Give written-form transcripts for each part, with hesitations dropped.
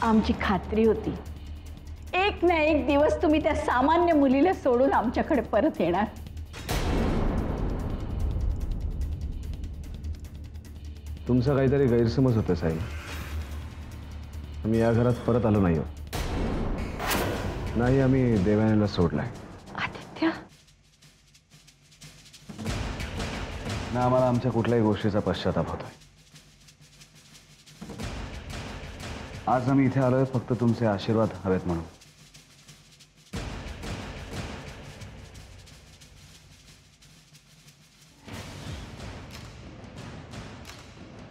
आमची खात्री होती एक ना एक दिवस तुम्ही त्या सामान्य मुलीला सोडून आमच्याकडे परत येणार। तुमचा काहीतरी गैरसमज होता साई। आम्ही या घरात परत आलो नाही आहोत, नाही आम्ही देवयानीला सोडलाय। आदित्य, ना आम्हाला आमच्या कुठल्याही गोष्टीचा पश्चाताप होतोय। आज आम्ही इथे आलोय फक्त तुमचे आशीर्वाद हवेत म्हणून।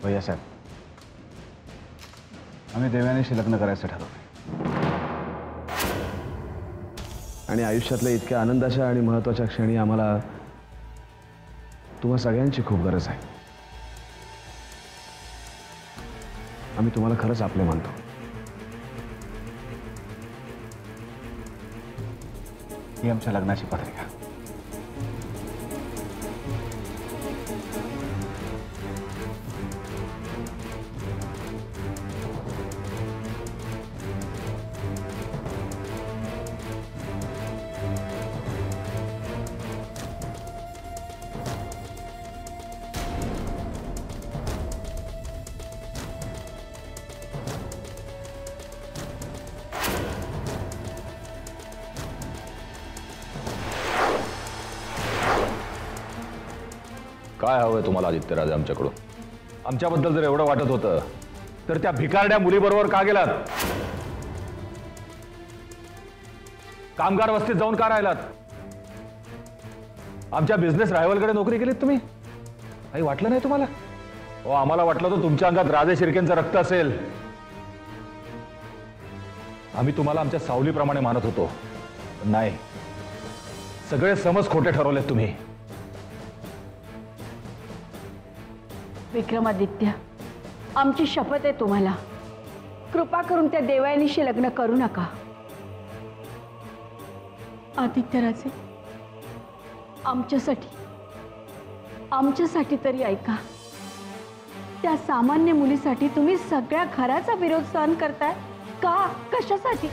भैया साहेब, आम्ही देवयानीशी लग्न करायचं ठरवलंय आणि आयुष्यातल्या इतक्या आनंदाच्या आणि महत्त्वाच्या क्षणी आम्हाला तुम्हा सगळ्यांची खूप गरज आहे। आम्ही तुम्हाला खरंच आपले मानतो। ही आमच्या लग्नाची पत्रिका। काय हवंय तुम्हाला आदित्यराजे आमच्याकडून? आमच्याबद्दल जर एवढं वाटत होतं तर त्या भिकारड्या मुलीबरोबर का गेलात? कामगार वस्तीत जाऊन का राहिलात? आमच्या बिझनेस रायव्हलकडे नोकरी केलीत तुम्ही? काही वाटलं नाही तुम्हाला? हो, आम्हाला वाटलं तर तुमच्या अंगात राजे शिर्केंचं रक्त असेल। आम्ही तुम्हाला आमच्या सावलीप्रमाणे मानत होतो, पण नाही, सगळे समज खोटे ठरवलेत तुम्ही। विक्रमादित्य, आमची शपथ आहे तुम्हाला, कृपा करून त्या देवयानीशी लग्न करू नका। आदित्यराजे, आमच्यासाठी तरी ऐका। त्या सामान्य मुलीसाठी तुम्ही सगळ्या घराचा विरोध सहन करताय का? कशासाठी?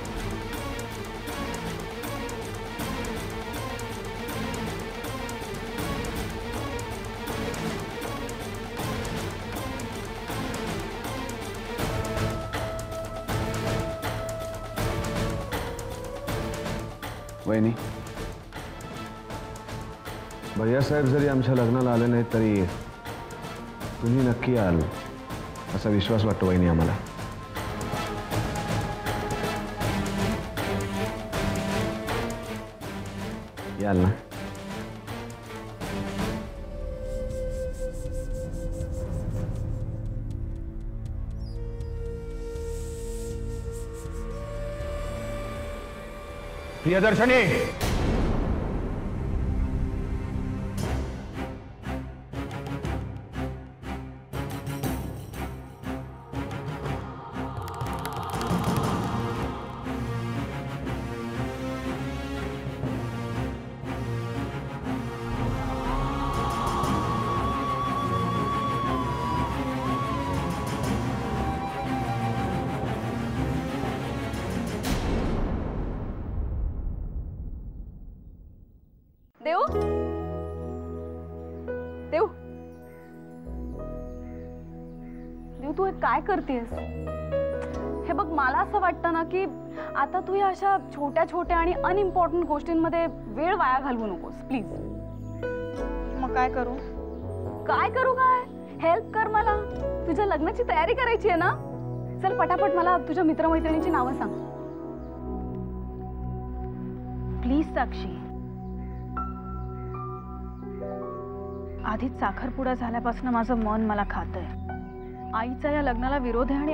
वहिनी, भैया साहेब जरी आमच्या लग्नाला आले नाहीत तरी तुम्ही नक्की याल असा विश्वास वाटतो वहिनी आम्हाला। याल ना? प्रियदर्शनी, देव, देव, देव, तू हे काय करतेस? हे बघ, मला असं वाटतं ना की आता तू या अशा छोट्या छोट्या आणि अनइम्पॉर्टंट गोष्टींमध्ये वेळ वाया घालवू नकोस, प्लीज। मग काय करू? काय करू? काय हेल्प कर मला। तुझ्या लग्नाची तयारी करायची आहे ना? चल पटापट मला तुझ्या मित्रमैत्रिणींची नावं सांग प्लीज। साक्षी, आधीच साखरपुडा झाल्यापासून माझं मन मला खातंय। आईचा या लग्नाला विरोध आहे आणि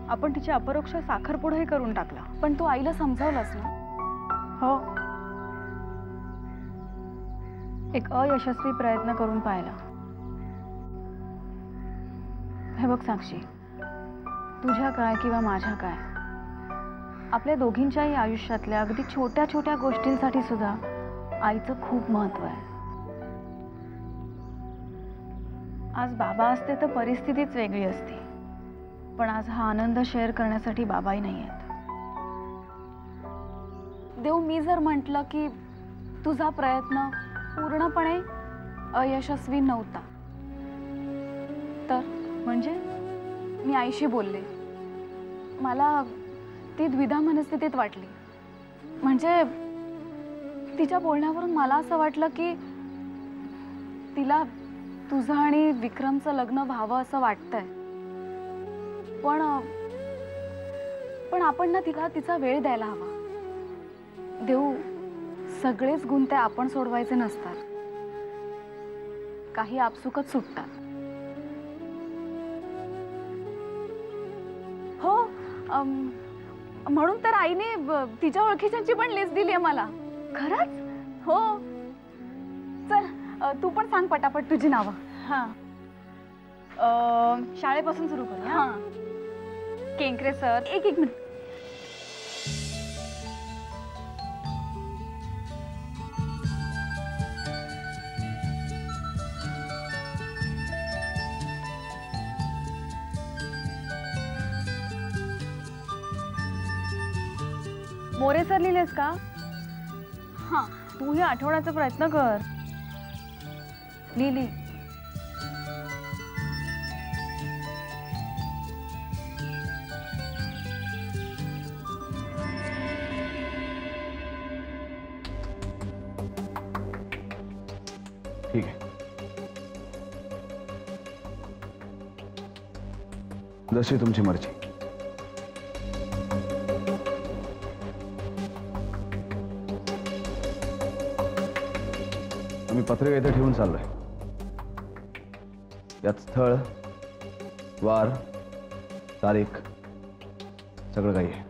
आपण तिच्या अपरोक्ष साखरपुडाही करून टाकला। पण तू आईला समजावलंस ना? हो, एक अयशस्वी प्रयत्न करून पाहिला। हे बघ साक्षी, तुझ्या काय किंवा माझ्या काय, आपल्या दोघींच्याही आयुष्यातल्या अगदी छोट्या छोट्या गोष्टींसाठी सुद्धा आईचं खूप महत्त्व आहे। आज बाबा असते तर परिस्थितीच वेगळी असती, पण आज हा आनंद शेअर करण्यासाठी बाबाही नाही आहेत. देव, मी जर म्हटलं की तुझा प्रयत्न पूर्णपणे अयशस्वी नव्हता तर म्हणजे मी आईशी बोलले. मला ती द्विधा मनस्थितीत वाटली. म्हणजे तिच्या बोलण्यावरून मला असं वाटलं की तिला तुझं आणि विक्रमचं लग्न व्हावं असं वाटतंय. पण आपण ना तिला तिचा वेळ द्यायला हवा. देऊ, सगळेच गुंते आपण सोडवायचे नसतात. काही आपसुकच सुटतात. हो, म्हणून तर आईने तिच्या ओळखीच्यांची पण लिस्ट दिली आहे मला. खरंच? हो. चल, तू पण सांग पटापट तुझी नावं. हां, शाळेपासून सुरू करूया. हां. केंकरे सर. एक मिनिट. मोरे सर लिहिलेस का? हां. तू हे आठवण्याचा प्रयत्न कर. लिहिली. ठीक आहे. जशी तुमची मर्जी. मी पत्रिका इथे ठेवून चाललोय. यात स्थळ, वार, तारीख सगळं काही आहे.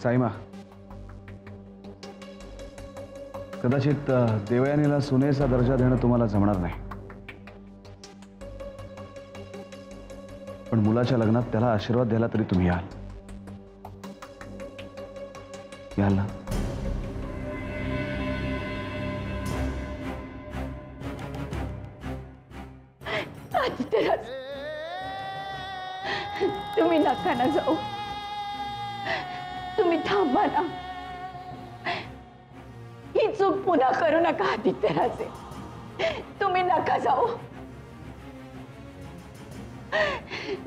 साईमा, कदाचित देवयानीला सुनेचा दर्जा देणं तुम्हाला जमणार नाही, पण मुलाच्या लग्नात त्याला आशीर्वाद द्यायला तरी तुम्ही याल ना? तुम्ही नका ना जाऊ. तुम्ही थांबा ना. ही चूक पुन्हा करू नका आदित्यराजे. तुम्ही नका जाऊ.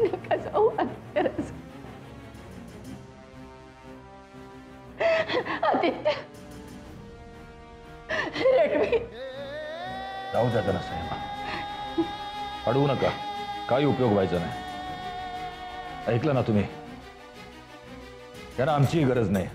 नका जाऊ आदित्यराजे. आदित्य, रणवीर, जाऊ द्या त्याला साहेबा. अडवू नका. काही उपयोग व्हायचा नाही. ऐकलं ना तुम्ही? त्यांना आमचीही गरज नाही.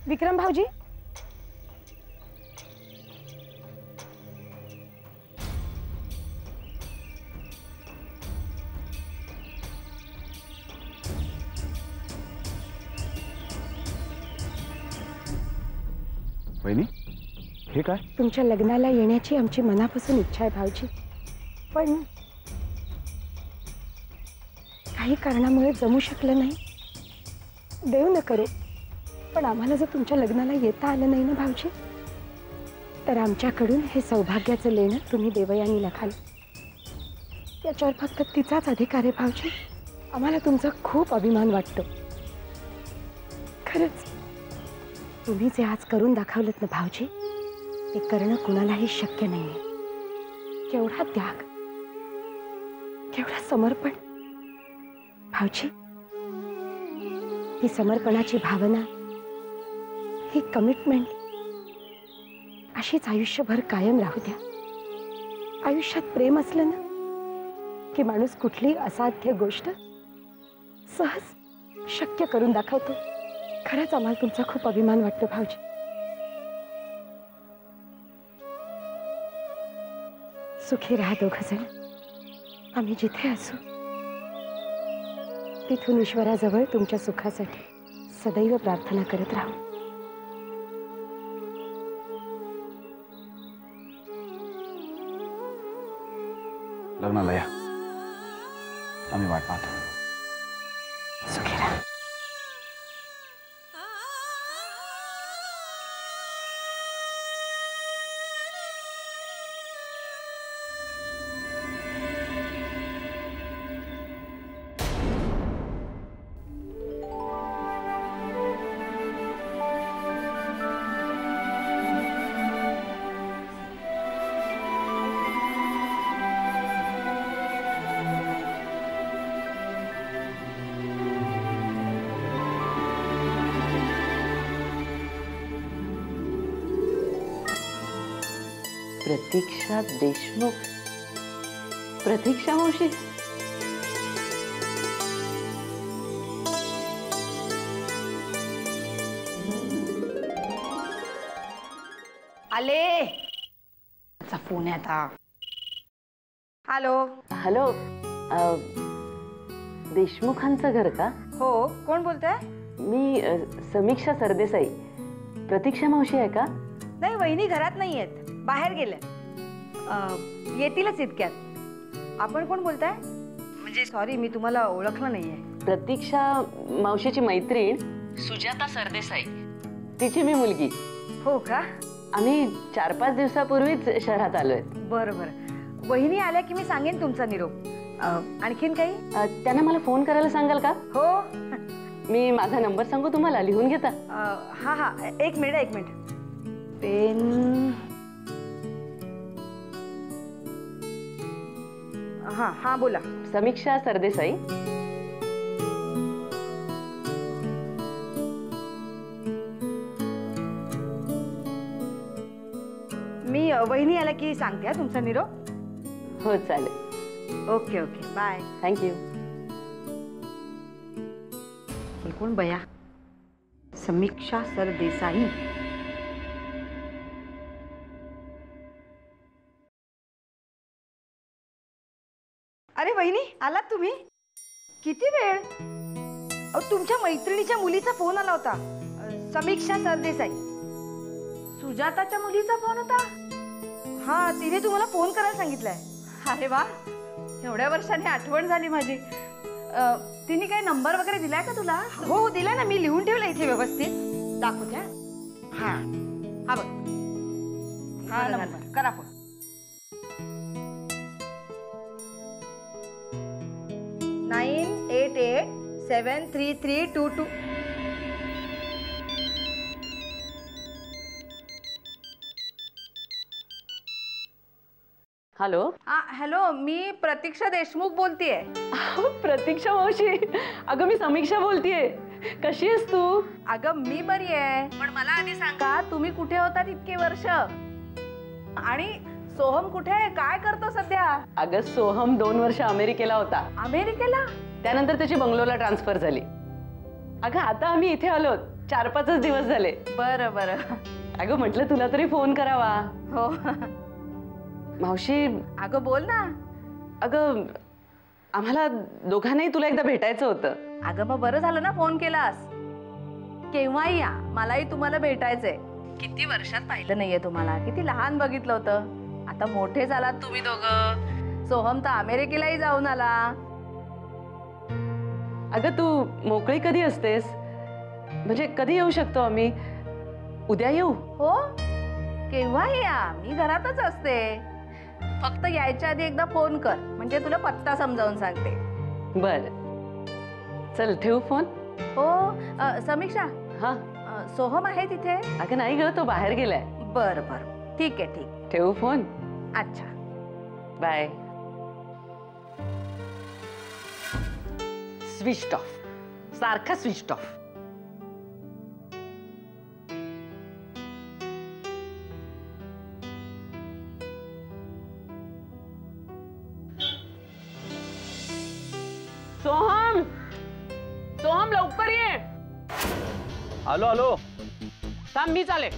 विक्रम भाऊजी, वहिनी, हे काय? तुमच्या लग्नाला येण्याची आमची मनापासून इच्छा आहे भाऊजी, पण काही कारणामुळे जमू शकलं नाही. देव न करो, पण आम्हाला जर तुमच्या लग्नाला येता आलं नाही ना भाऊजी, तर आमच्याकडून हे सौभाग्याचं लेणं तुम्ही देवयानीला खाल. त्याच्यावर फक्त तिचाच अधिकार आहे भाऊजी. आम्हाला तुमचा खूप अभिमान वाटतो. खरंच तुम्ही जे आज करून दाखवलत ना भाऊजी, ते करणं कुणालाही शक्य नाहीये. केवढा त्याग, केवढा समर्पण भाऊजी. ही समर्पणाची भावना, ही कमिटमेंट अशीच आयुष्यभर कायम राहू द्या. आयुष्यात प्रेम असलं ना की माणूस कुठली असाध्य गोष्ट सहज शक्य करून दाखवतो. खरंच आम्हाला तुमचा खूप अभिमान वाटतो भाऊजी. सुखी राहा दोघजण. आम्ही जिथे असू तिथून ईश्वराजवळ तुमच्या सुखासाठी सदैव प्रार्थना करत राहू. लग्नाला या, आम्ही वाट पाहतो. सुखी राहा. प्रतीक्षा देशमुख. प्रतीक्षा मावशी. आले. फोन आहे आता. हॅलो. हॅलो, देशमुखांचं घर का? हो, कोण बोलताय? मी समीक्षा सरदेसाई. प्रतीक्षा मावशी आहे का? नाही, वहिनी घरात नाही आहेत, बाहेर गेल्या. येतीलच इतक्यात. आपण कोण बोलताय? म्हणजे सॉरी, मी तुम्हाला ओळखलं नाहीये. प्रतीक्षा मावशीची मैत्रीण सुजाता सरदेसाई, तिची मी मुलगी. हो का? आम्ही 4-5 दिवसापूर्वीच शहरात आलोय. बरं बरं. वहिनी आल्या की मी सांगेन तुमचा निरोप. आणखीन काही? त्यांना मला फोन करायला सांगाल का? हो. मी माझा नंबर सांगू तुम्हाला, लिहून घेता? हा हा, एक मिनिट. पेन. हा हा, बोला. समीक्षा सरदेसाई. मी वहिनी आला की सांगते तुमचा निरोप. हो, चालेल. Okay okay, bye. थँक्यू. हे कोण बया? समीक्षा सरदेसाई. अरे वहिनी, आलात तुम्ही? किती वेळ? तुमच्या मैत्रिणीच्या मुलीचा फोन आला होता. समीक्षा सरदेसाई. सुजाताच्या मुलीचा फोन होता? हा, तिने तुम्हाला फोन करायला सांगितलंय. अरे वा, एवढ्या वर्षांनी आठवण झाली माझी. तिने काही नंबर वगैरे दिलाय का तुला? हो, दिलाय ना, मी लिहून ठेवला इथे व्यवस्थित. दाखवते. हा हा, बघ. हा नंबर, करा फोन. 988-733-22. हॅलो. हॅलो, मी प्रतीक्षा देशमुख बोलतेय. प्रतीक्षा मावशी, अगं मी समीक्षा बोलतेय. कशी आहेस तू? अगं मी बरी आहे, पण मला आधी सांगा, तुम्ही कुठे होतात इतके वर्ष? आणि सोहम कुठे आहे, काय करतो सध्या? अगं सोहम 2 वर्ष अमेरिकेला होता. अमेरिकेला? त्यानंतर त्याची बंगलोरला ट्रान्सफर झाली. अगं आता आम्ही इथे आलो, 4-5 दिवस झाले. बरं बरं. अगं म्हटलं तुला तरी फोन करावा. हो. मावशी. अगं बोल ना. अगं आम्हाला दोघांनाही तुला एकदा भेटायचं होतं. अगं मग बरं झालं ना फोन केलास. केव्हाही या, मलाही तुम्हाला भेटायचंय. किती वर्षात पाहिलं नाहीये तुम्हाला, किती लहान बघितलं होतं. आता मोठे झालात तुम्ही दोघं. सोहम तर अमेरिकेलाही जाऊन आला. अगं तू मोकळी कधी असतेस? म्हणजे कधी येऊ शकतो आम्ही? उद्या येऊ? हो, केव्हाही या, मी घरातच असते. फक्त यायच्या आधी एकदा फोन कर, म्हणजे तुला पत्ता समजावून सांगते. बर, चल ठेवू फोन. हो. समीक्षा. हा. सोहम आहे तिथे? अगं नाही ग, तो बाहेर गेलाय. बर बर, ठीक आहे ठीक. ठेवू फोन. अच्छा, बाय. स्विच ऑफ, सारखा स्विच ऑफ. सोहम, सोहम लवकर आलो आलो. थांब मी चाले.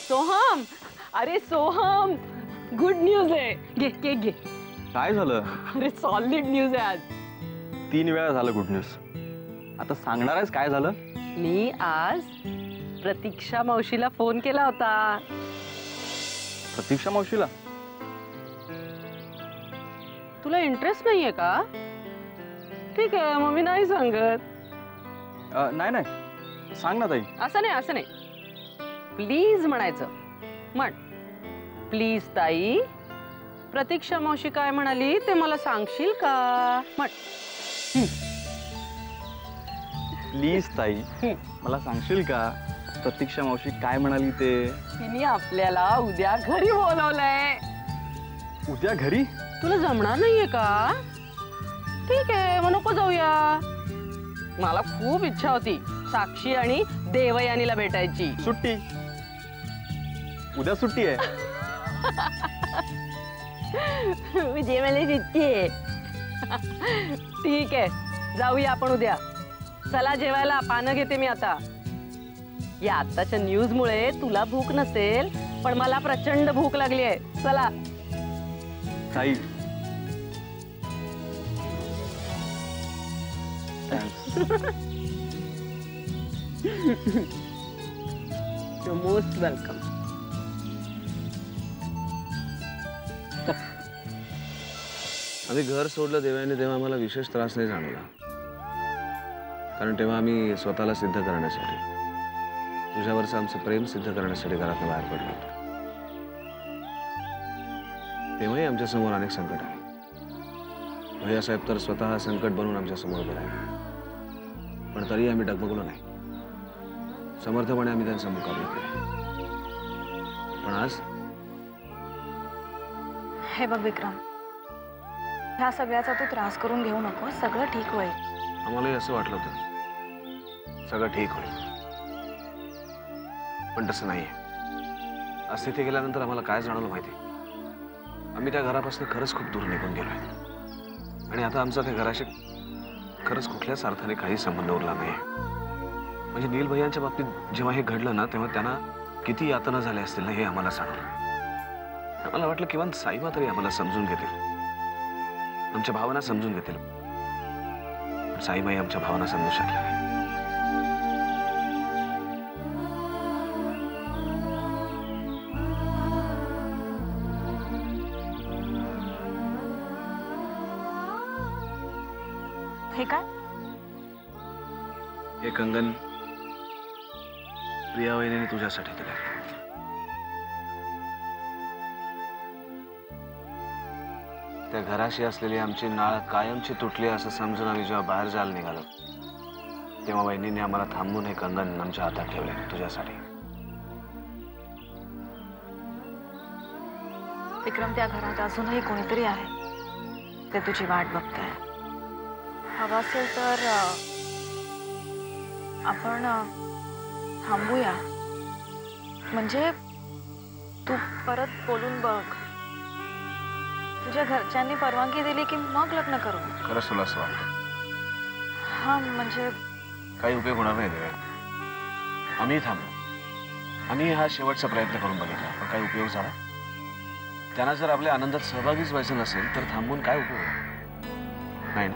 सोहम, अरे सोहम, गुड न्यूज आहे. घे केक घे. काय झालं? अरे सॉलिड न्यूज आहे आज. 3 वेळा झालं गुड न्यूज. आता सांगणार आहेस काय झालं? मी आज प्रतीक्षा मावशीला फोन केला होता. प्रतीक्षा मावशीला? तुला इंटरेस्ट नाहीये का? ठीक आहे, मग मी नाही सांगत. नाही नाही, सांग ना ताई. असं नाही, प्लीज म्हणायचं. म्हण, प्लीज ताई, प्रतीक्षा मावशी काय म्हणाली ते मला सांगशील का? म्हण. प्लीज ताई, मला सांगशील का प्रतीक्षा मावशी काय म्हणाली ते? तिने आपल्याला उद्या घरी बोलवलंय. उद्या घरी? तुला जमणार नाहीये का? ठीक आहे, मग नको जाऊया. मला खूप इच्छा होती साक्षी आणि देवयानीला भेटायची. सुट्टी? उद्या सुट्टी आहे. जेवायला सुट्टी आहे. ठीक आहे, जाऊया आपण उद्या. चला जेवायला, पानं घेते मी आता. या आताच्या न्यूज मुळे तुला भूक नसेल, पण मला प्रचंड भूक लागली आहे. चला. ताई, You're most welcome. आम्ही घर सोडलं देवयानी तेव्हा आम्हाला विशेष त्रास नाही जाणवला, कारण तेव्हा आम्ही स्वतःला सिद्ध करण्यासाठी, तुझ्यावरचं आमचं प्रेम सिद्ध करण्यासाठी घरातून बाहेर पडलो होतो. तेव्हाही आमच्या समोर अनेक संकट आली. भैयासाहेब तर स्वतः संकट बनून आमच्या समोर उभे राहिले, पण तरी आम्ही डगमगलो नाही. समर्थपणे आम्ही त्यांचा मुकाबला केला. पण आज हे बघ विक्रम, ह्या सगळ्याचा तू त्रास करून घेऊ नको. सगळं ठीक होईल. आम्हालाही असं वाटलं होतं सगळं ठीक होईल, पण तसं नाहीये. आज तिथे गेल्यानंतर आम्हाला काय जाणवलं माहिती? आम्ही त्या घरापासून खरंच खूप दूर निघून गेलोय, आणि आता आमचा त्या घराशी खरंच कुठल्याच अर्थाने काही संबंध उरला नाही. म्हणजे नील भैयांच्या बाबतीत जेव्हा हे घडलं ना, तेव्हा त्यांना किती यातना झाल्या असतील ना, हे आम्हाला जाणवलं. आम्हाला वाटलं किंवा साईबा तरी आम्हाला समजून घेतील, आमच्या भावना समजून घेतील. पण साईबाई आमच्या भावना समजू शकल्या नाही. हे काय? हे कंगन प्रिया वहिनीने तुझ्यासाठी दिलं. त्या घराशी असलेली आमची नाळ कायमची तुटली असं समजून आम्ही जेव्हा बाहेर जायला निघालो, तेव्हा वहिनीने आम्हाला थांबून हे कंगन आमच्या हातात ठेवले तुझ्यासाठी. विक्रम, त्या घरात अजूनही कोणीतरी आहे, ते तुझी वाट बघतंय. हवं असेल तर आपण थांबूया. म्हणजे तू परत बोलून बघ. तुझ्या घरच्यांनी परवानगी दिली की मग लग्न करू. खरंच तुला असं वाटतं? हा, म्हणजे काही उपयोग होणार नाही देवे. आम्ही थांबलो. आम्ही हा शेवटचा प्रयत्न करून बघितला, पण काही उपयोग झाला? त्यांना जर आपल्या आनंदात सहभागीच व्हायचं नसेल तर थांबून काय उपयोग? नाही ना.